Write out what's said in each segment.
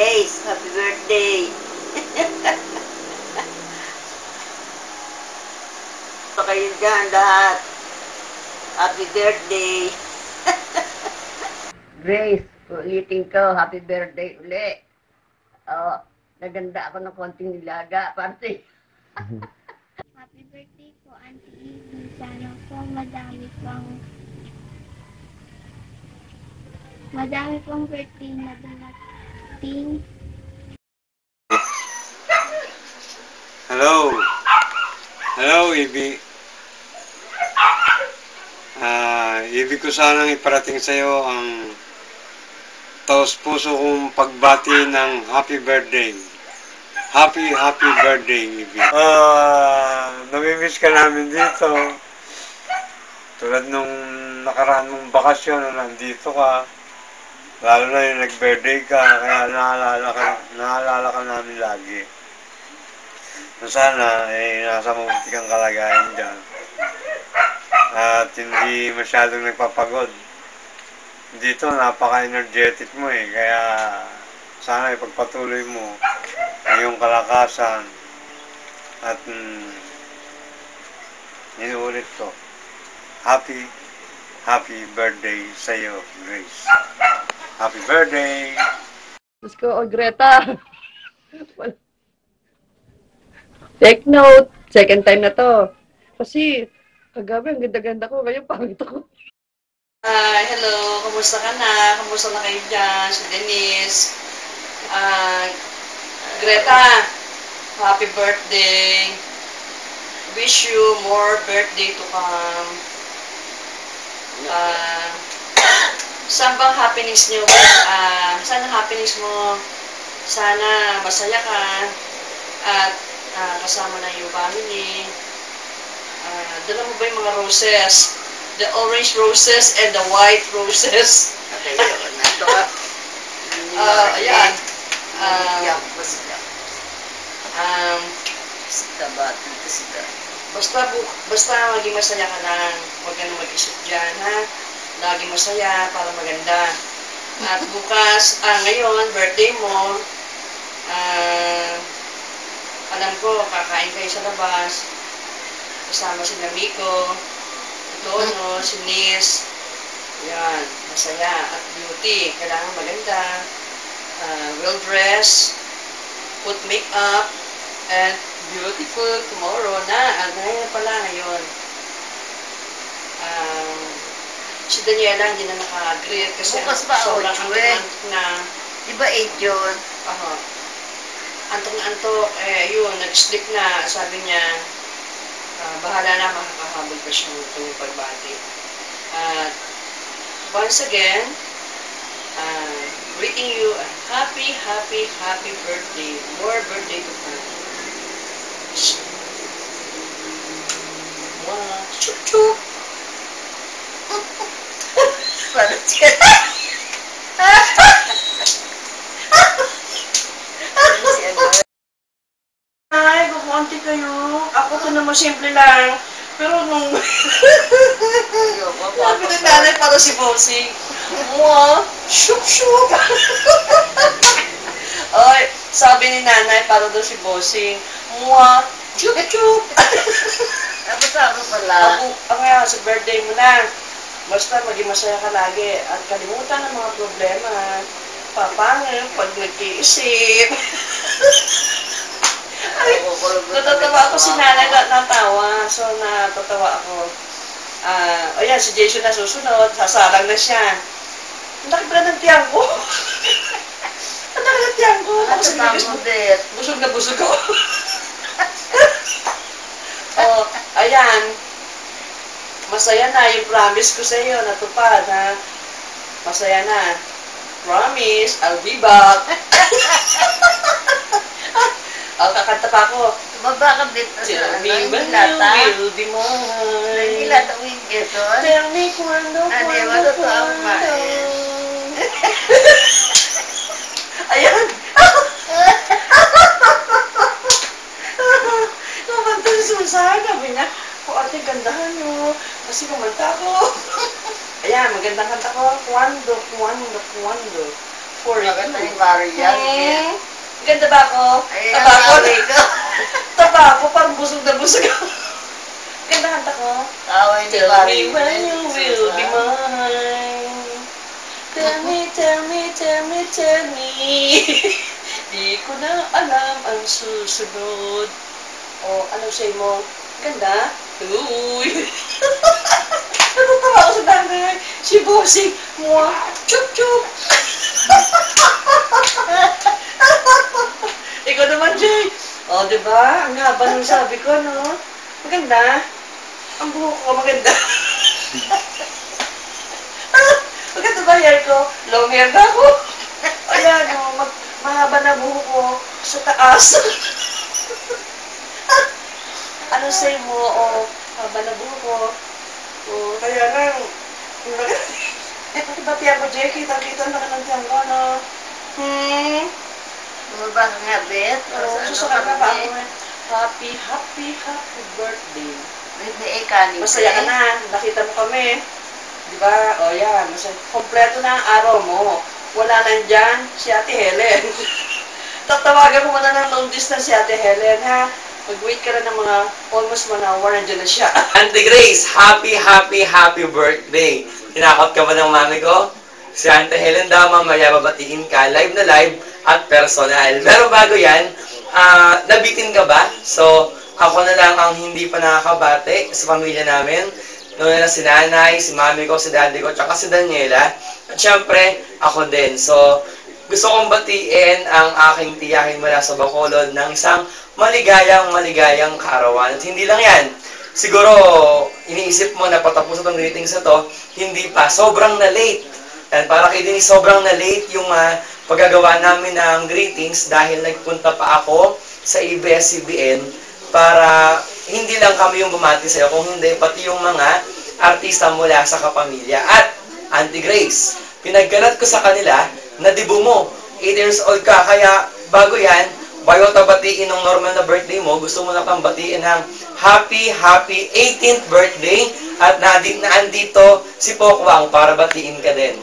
Grace, happy birthday. So kayo dyan lahat. Happy birthday. Grace, ulitin ko, happy birthday uli. Oh, naganda ako ng konting nilaga, parte. Happy birthday po, Auntie Evie. Sana po madami pong birthday na dumating. Hello. Hello, Ibi. Ibig ko sanang iparating sa iyo ang taos-puso kong pagbati ng happy birthday. Happy birthday, Ibi. Namimiss ka namin dito. Tulad nung nakaraan mong bakasyon na nandito ka. Lalo na yung nag-birthday ka, kaya naalala ka namin lagi. So sana, nasa mabuti kang kalagayan dyan. At hindi masyadong nagpapagod. Dito, napaka-energetic mo kaya sana ipagpatuloy mo ang iyong kalakasan. At inuulit ko, happy birthday sa iyo, Grace. Happy birthday! Diyos ko, Greta. Take note. Second time na to. Kasi, kagabi, ang ganda-ganda ko. Ngayon, pangit ako. Hello, kumusta ka na? Kumusta na kayo dyan? Si Denise. Greta, happy birthday. Wish you more birthday to come. Saan bang happiness niyo? Saan ang happiness mo? Sana masaya ka at kasama na yung family. Dala mo ba yung mga roses? The orange roses and the white roses. Okay, yun. Nato ka. Ayan. Sita ba? Dito sita. Basta maging masaya ka lang. Huwag ka na mag-isip dyan, ha? Lagi masaya para maganda. At bukas, ngayon, birthday mo, alam ko, kakain kayo sa labas. Kasama si Miko, Tono, si Nis. Yan, masaya. At beauty, kailangan maganda. Well dressed, put makeup, and beautiful tomorrow na. Ngayon pala, ngayon. Si Daniela hindi na naka-agree kasi Bukas ba, sobrang 8 antok na. Diba 8 yun? Antok na antok, yun, nag-sleep na. Sabi niya, bahala na, makakahabol pa siya itong pagbati. Once again, greeting you a happy birthday. More birthday to come. Wow, chup chup. Parang siya. Ay, kukunti kayo. Ako to naman simple lang. Pero nung... Sabi ng nanay para si Bossing. Mwah! Shoop shoop! Ay, sabi ni nanay para daw si Bossing. Mwah! Chup chup! Tapos ako pala. Ngayon, sa birthday mo na. Basta maging masaya ka lagi. At kalimutan ang mga problema. Papangin pag nag-iisip. Ay, natatawa ako si nanay natawa. So, natatawa ako. Ayan, si Jason na susunod. Sasalang na siya. Ang laki pala ng tiyang ko. Ang laki ng tiyang ko. Ako si Bilis, busog na busog ko. Ayan. Masaya na. Yung promise ko sa iyo, natupad, ha? Masaya na. Promise, I'll be back. Kakanta pa ako. Tumaba ka dito sa Tell me when Hilata. you will be mine. Hilata wing Quezon. Tell me cuando. Ayan. Kumanta si Susan. Sabi niya, ate, gandahan nyo. Kasi kumanta ko. Ayan, magandang kanta ko. Cuando. for you. Maganda yung Marian. Ganda ba ako? Ay, Taba ako? sabi ko. Taba ako, parang busog na busog ako. Ganda kanta ko. Away ni Tell me Marian. when you will be mine. Tell me, tell me, tell me, tell me. Di ko na alam ang susunod. O, anong say mo? Ganda? Uy! Natatawa ako sa nanay. Si Bossing, mua, chup chup. Ikaw naman, Jay. O, diba? Ang haba nung sabi ko, no? Maganda. Ang buhok ko, maganda. Maganda ba hair ko? Long hair na ako. Ayan, no? Mahaba na buhok ko sa taas. Ano say mo? O, haba na buhok ko. O, kaya lang. Bati ako, Jay. Kita-kita na ka ng tiyan ko, no? Bumaba ka nga, Bet. Susukat na ba ako? Happy, happy, happy birthday. Birthday kanin. Masaya ka na. Nakita mo kami. Di ba? O yan. Masaya. Kompleto na ang araw mo. Wala nandyan si Ate Helen. Tatawagan mo na ng long distance si Ate Helen, ha? Mag-wait ka na ng mga almost 1 hour. Nandiyan na siya. Auntie Grace, happy, happy, happy birthday. Tinakot ka ba ng mami ko? Si Auntie Helen daw mamaya babatiin ka live na live at personal. Pero bago yan, nabitin ka ba? So, ako na lang ang hindi pa nakakabate sa pamilya namin. Noon na si nanay, si mami ko, si daddy ko, tsaka si Daniela. At syempre, ako din. So, gusto kong batiin ang aking tiyahin mula sa Bacolod ng isang maligayang kaarawan. At hindi lang yan. Siguro, iniisip mo na patapos itong greetings na to, hindi pa. Sobrang na late. And para kay Denise, sobrang na late yung paggagawa namin ng greetings dahil nagpunta pa ako sa ABS-CBN para hindi lang kami yung bumati sa'yo, kung hindi, pati yung mga artista mula sa kapamilya. At, Auntie Grace, pinagkalat ko sa kanila na dibu mo, 8 years old ka, kaya bago yan, bago batiin ng normal na birthday mo, gusto mo na kang batiin ng happy, happy 18th birthday at naandito si Pokwang para batiin ka din.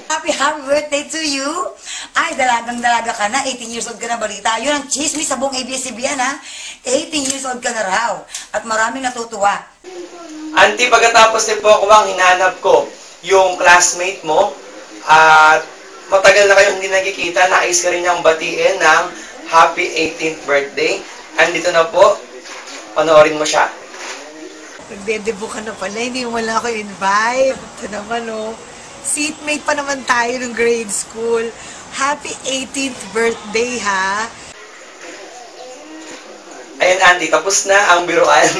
Happy birthday to you. Ay, dalagang-dalaga ka na. 18 years old ka na, balita. Yun ang chismis sa buong ABS-CBN, ha? 18 years old ka na raw. At maraming natutuwa. Auntie, pagkatapos ni Pokwang, hinanap ko yung classmate mo at matagal na kayong hindi nagkikita. Nais ka rin niyang batiin ng happy 18th birthday. Andito na po. Panoorin mo siya. Nagdedebo ka na pala. Hindi mo lang ako invite. Ito naman, oh. Seatmate pa naman tayo ng grade school. Happy 18th birthday, ha? Ayun, Auntie, tapos na ang biruan.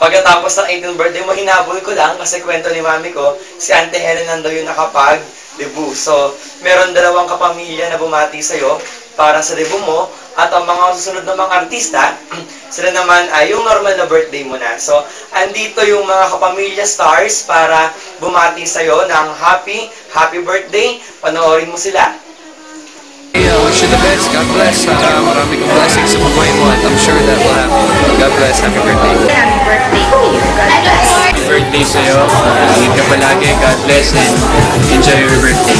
Pagkatapos ng 18th birthday mo, hinabol ko lang kasi kwento ni mami ko, si Auntie Helen nandaw yung nakapag-debut. So, meron 2 kapamilya na bumati sa'yo para sa debut mo at ang mga susunod na mga artista, sila naman ay yung normal na birthday mo na. So, andito yung mga kapamilya stars para bumati sa'yo ng happy, happy birthday. Panoorin mo sila. Wish you the best. God bless. Marami kong blessings sa buhay mo at I'm sure that will happen. God bless. Happy birthday. Happy birthday to you. God bless. Happy birthday sa'yo. Ingat ka palagi. God bless and enjoy your birthday.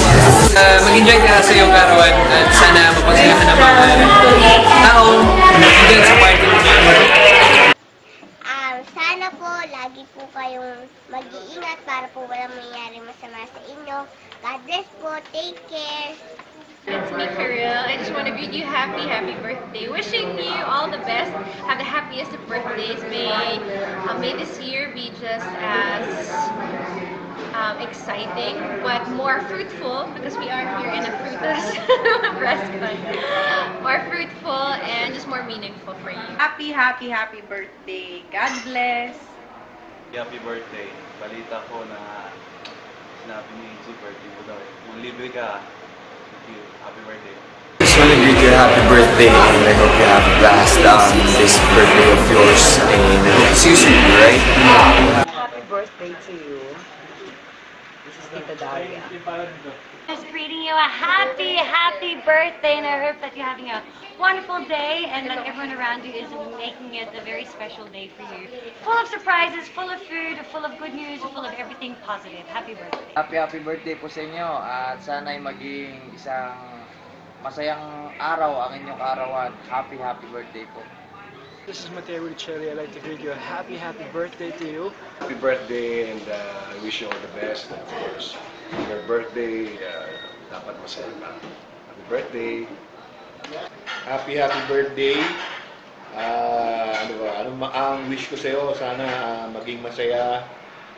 Mag-enjoy ka sa iyong karawan at sana mapagsayahan ng mga taong nandyan sa party mo. Sana po, lagi po kayong mag-iingat para po walang mangyari masama sa inyo. God bless po. Take care. It's me, Karil. I just want to greet you happy birthday. Wishing you all the best. Have the happiest of birthdays. May this year be just as exciting, but more fruitful because we are here in a fruitless restaurant. More fruitful and just more meaningful for you. Happy birthday. God bless. Happy birthday. Balita ko na sinabi ni G, birthday mo daw. Kung libre ka, thank you. Happy birthday. Just want to greet you happy birthday and I hope you have a blast on this birthday of yours and I hope to see you soon, right? Happy birthday to you. This is Tita Daria. Just greeting you a happy, happy birthday, and I hope that you're having a wonderful day and that everyone around you is making it a very special day for you. Full of surprises, full of food, full of good news, full of everything positive. Happy birthday. Happy birthday po sa inyo at sana'y maging isang masayang araw ang inyong kaarawan. Happy birthday po. This is Mateo Riccielli. I'd like to greet you a happy birthday to you. Happy birthday, and I wish you all the best. Of course, your birthday, dapat masaya ka. Happy birthday. Happy birthday. Ang wish ko sa'yo, sana maging masaya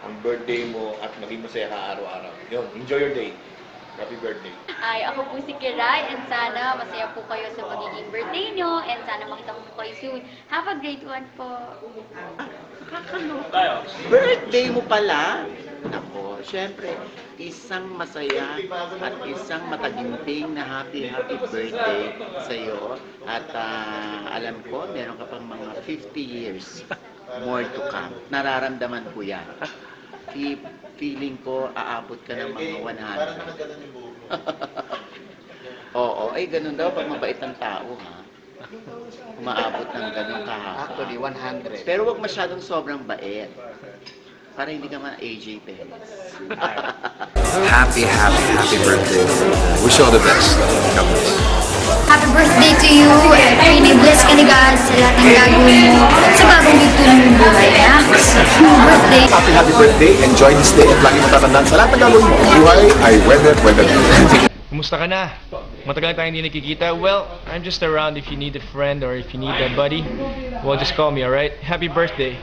ang birthday mo at maging masaya ka araw-araw. Yun, enjoy your day. Happy birthday. Ay, ako po si Kiray and sana masaya po kayo sa magiging birthday nyo and sana makita ko po kayo soon. Have a great one po. Nakakaloka. Birthday mo pala? Ako, syempre, isang masaya at isang mataginting na happy birthday sa'yo. At alam ko, meron ka pang mga 50 years more to come. Nararamdaman ko yan. Feeling ko, aabot ka ng mga 100. Oo, ay ganun daw pag mabait ang tao, ha? Umaabot ng ganun kahapon. Actually, 100. Pero wag masyadong sobrang bait. Para hindi ka AJ Perez. Happy birthday. Wish you all the best. God bless. Happy birthday to you and really bless ka ni God sa lahat ng gagawin mo sa bagong dito ng buhay. Happy birthday! Happy birthday! Enjoy this day at lagi mo tatandaan sa lahat ng gagawin mo. Buhay ay weather. Kumusta ka na? Matagal tayong hindi nakikita. Well, I'm just around if you need a friend or if you need a buddy. Well, just call me, alright? Happy birthday!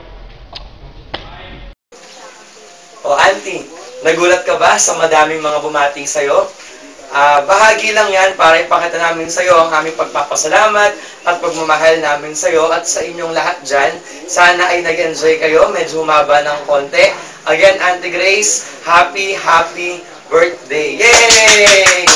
O Auntie, nagulat ka ba sa madaming mga bumating sa'yo? Bahagi lang yan para ipakita namin sa'yo ang aming pagpapasalamat at pagmamahal namin sa'yo at sa inyong lahat dyan. Sana ay nag-enjoy kayo, medyo humaba ng konti. Again, Auntie Grace, happy birthday! Yay!